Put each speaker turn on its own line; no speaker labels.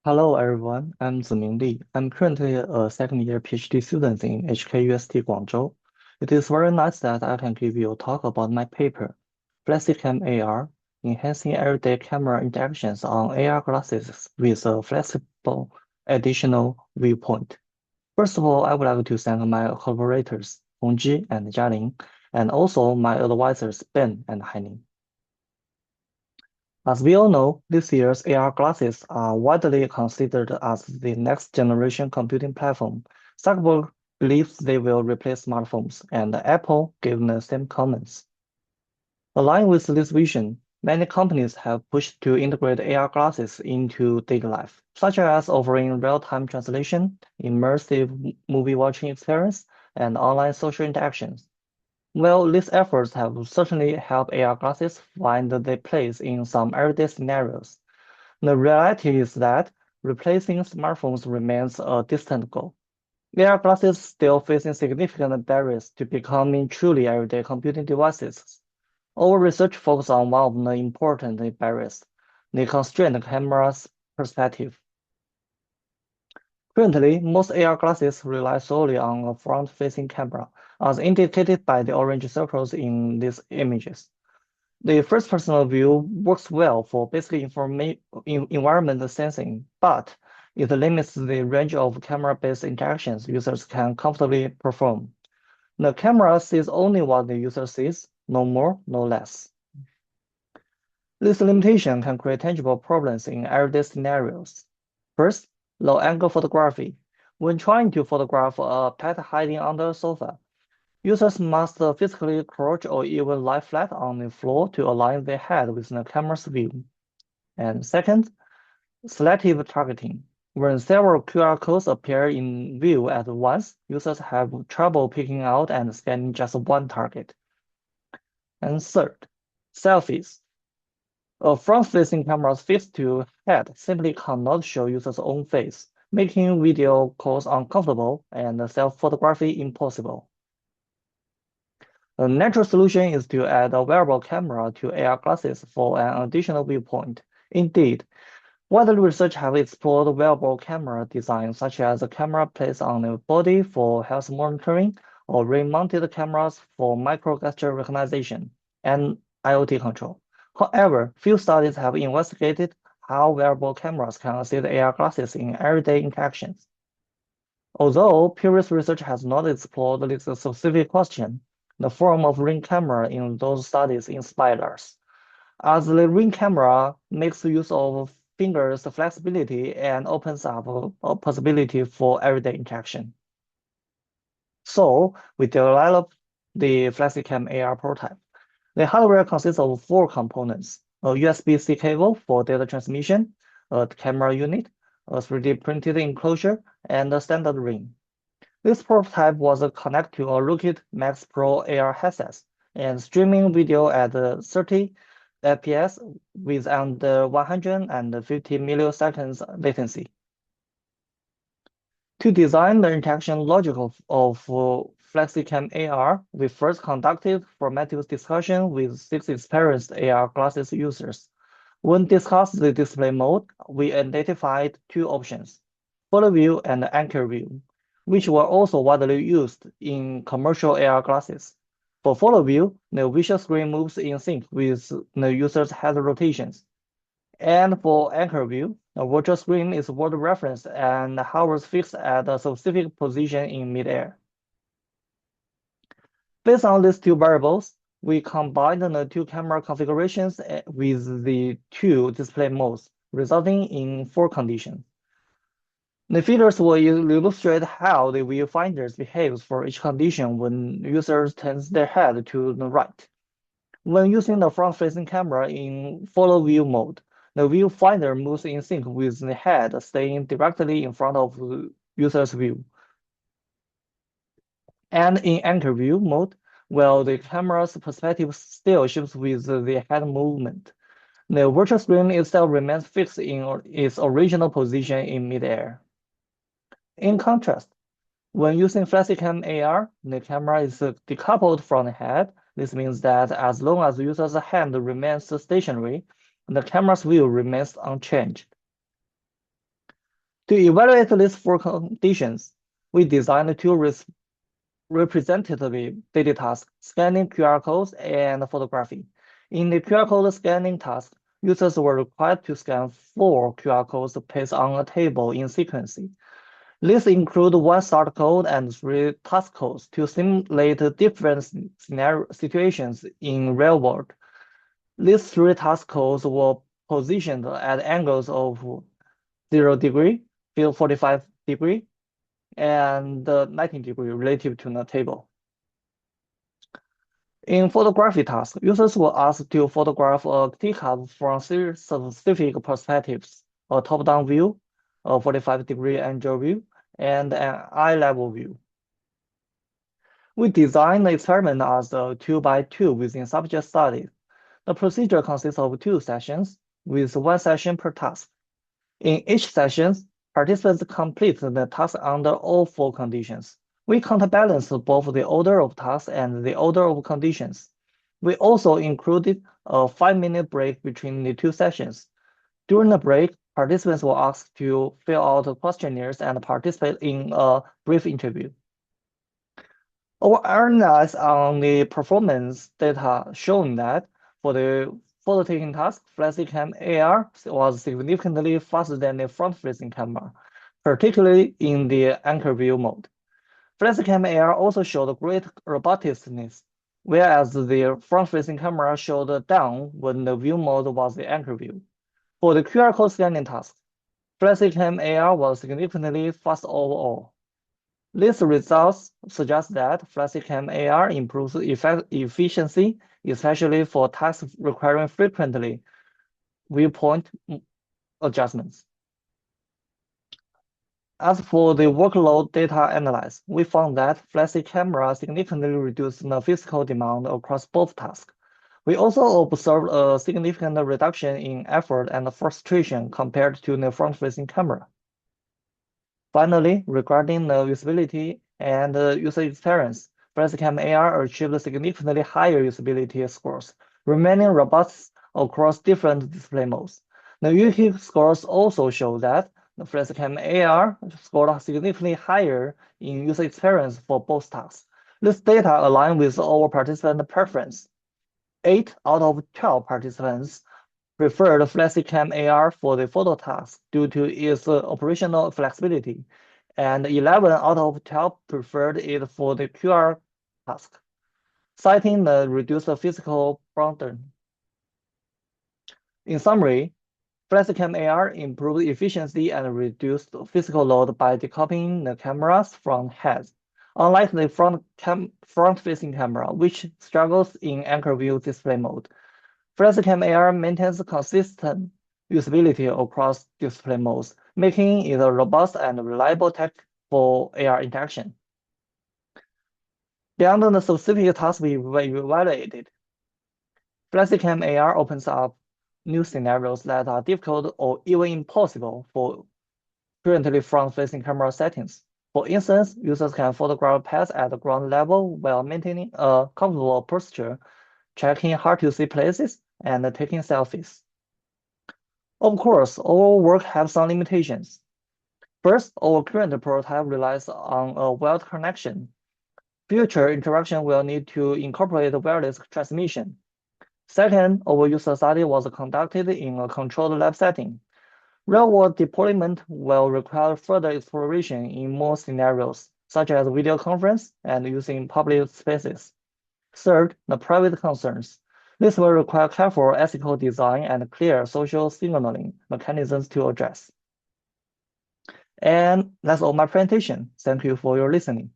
Hello everyone, I'm Ziming. I'm currently a second-year PhD student in HKUST Guangzhou. It is very nice that I can give you a talk about my paper, FlexiCamAR, Enhancing Everyday Camera Interactions on AR Glasses with a Flexible Additional Viewpoint. First of all, I would like to thank my collaborators, Hongji and Jialin, and also my advisors, Ben and Hai-Ning. As we all know, this year's AR glasses are widely considered as the next generation computing platform. Zuckerberg believes they will replace smartphones, and Apple gave the same comments. Aligned with this vision, many companies have pushed to integrate AR glasses into daily life, such as offering real-time translation, immersive movie watching experience, and online social interactions. Well, these efforts have certainly helped AR glasses find their place in some everyday scenarios. The reality is that replacing smartphones remains a distant goal. AR glasses still facing significant barriers to becoming truly everyday computing devices. Our research focuses on one of the important barriers, the constrained camera's perspective. Currently, most AR glasses rely solely on a front-facing camera, as indicated by the orange circles in these images. The first-person view works well for basic environment sensing, but it limits the range of camera-based interactions users can comfortably perform. The camera sees only what the user sees, no more, no less. This limitation can create tangible problems in everyday scenarios. First, low-angle photography. When trying to photograph a pet hiding under a sofa, users must physically crouch or even lie flat on the floor to align their head with the camera's view. And second, selective targeting. When several QR codes appear in view at once, users have trouble picking out and scanning just one target. And third, selfies. A front-facing camera fixed to head simply cannot show user's own face, making video calls uncomfortable and self-photography impossible. A natural solution is to add a wearable camera to AR glasses for an additional viewpoint. Indeed, wider research have explored wearable camera designs such as a camera placed on the body for health monitoring or ring-mounted cameras for micro-gesture recognition and IoT control. However, few studies have investigated how wearable cameras can assist AR glasses in everyday interactions. Although previous research has not explored this specific question, the form of ring camera in those studies inspired us, as the ring camera makes use of fingers flexibility and opens up a possibility for everyday interaction. So we developed the FlexiCamAR prototype. The hardware consists of 4 components: a USB-C cable for data transmission, a camera unit, a 3D printed enclosure, and a standard ring. This prototype was connected to a Rootkit Max Pro AR headset and streaming video at 30 FPS with under 150 milliseconds latency. To design the interaction logic of FlexiCamAR, we first conducted formative discussion with 6 experienced AR glasses users. When discussing the display mode, we identified 2 options, follow view and anchor view, which were also widely used in commercial AR glasses. For follow view, the visual screen moves in sync with the user's head rotations. And for anchor view, the virtual screen is world referenced and hovers fixed at a specific position in midair. Based on these 2 variables, we combined the 2 camera configurations with the 2 display modes, resulting in 4 conditions. The figures will illustrate how the viewfinders behaves for each condition when users turns their head to the right. When using the front-facing camera in follow view mode, the viewfinder moves in sync with the head staying directly in front of the user's view. And in anchor view mode, while the camera's perspective still shifts with the head movement, the virtual screen itself remains fixed in its original position in midair. In contrast, when using FlexiCamAR, the camera is decoupled from the head. This means that as long as the user's hand remains stationary, the camera's view remains unchanged. To evaluate these four conditions, we designed two representative daily tasks, scanning QR codes and photography. In the QR code scanning task, users were required to scan 4 QR codes placed on a table in sequence. These include 1 start code and 3 task codes to simulate different situations in real world. These 3 task codes were positioned at angles of 0 degree, 45 degree, and 19 degree relative to the table. In photography task, users were asked to photograph a teacup from 3 specific perspectives: a top-down view, a 45-degree angle view, and an eye-level view. We designed the experiment as a 2x2 within subject study. The procedure consists of 2 sessions, with 1 session per task. In each session, participants complete the task under all 4 conditions. We counterbalance both the order of tasks and the order of conditions. We also included a 5-minute break between the 2 sessions. During the break, participants were asked to fill out questionnaires and participate in a brief interview. Our analysis on the performance data shown that for the photo taking task, FlexiCamAR was significantly faster than the front-facing camera, particularly in the anchor view mode. FlexiCamAR also showed great robustness, whereas the front-facing camera showed down when the view mode was the anchor view. For the QR code scanning task, FlexiCamAR was significantly fast overall. These results suggest that FlexiCamAR improves efficiency, especially for tasks requiring frequently viewpoint adjustments. As for the workload data analysis, we found that FlexiCamAR significantly reduced the physical demand across both tasks. We also observed a significant reduction in effort and frustration compared to the front-facing camera. Finally, regarding the usability and user experience, FlexiCamAR achieved significantly higher usability scores, remaining robust across different display modes. The UQ scores also show that the FlexiCamAR scored significantly higher in user experience for both tasks. This data align with our participant preference. 8 out of 12 participants preferred FlexiCamAR for the photo task due to its operational flexibility, and 11 out of 12 preferred it for the QR task, citing the reduced physical burden. In summary, FlexiCamAR improved efficiency and reduced physical load by decoupling the cameras from heads. Unlike the front-facing camera, which struggles in anchor view display mode, FlexiCamAR maintains consistent usability across display modes, making it a robust and reliable tech for AR interaction. Beyond the specific tasks we evaluated, FlexiCamAR opens up new scenarios that are difficult or even impossible for currently front-facing camera settings. For instance, users can photograph pets at the ground level while maintaining a comfortable posture, checking hard-to-see places, and taking selfies. Of course, our work has some limitations. First, our current prototype relies on a wired connection. Future interaction will need to incorporate wireless transmission. Second, our user study was conducted in a controlled lab setting. Real-world deployment will require further exploration in more scenarios, such as video conference and using public spaces. Third, the private concerns. This will require careful ethical design and clear social signaling mechanisms to address. And that's all my presentation. Thank you for your listening.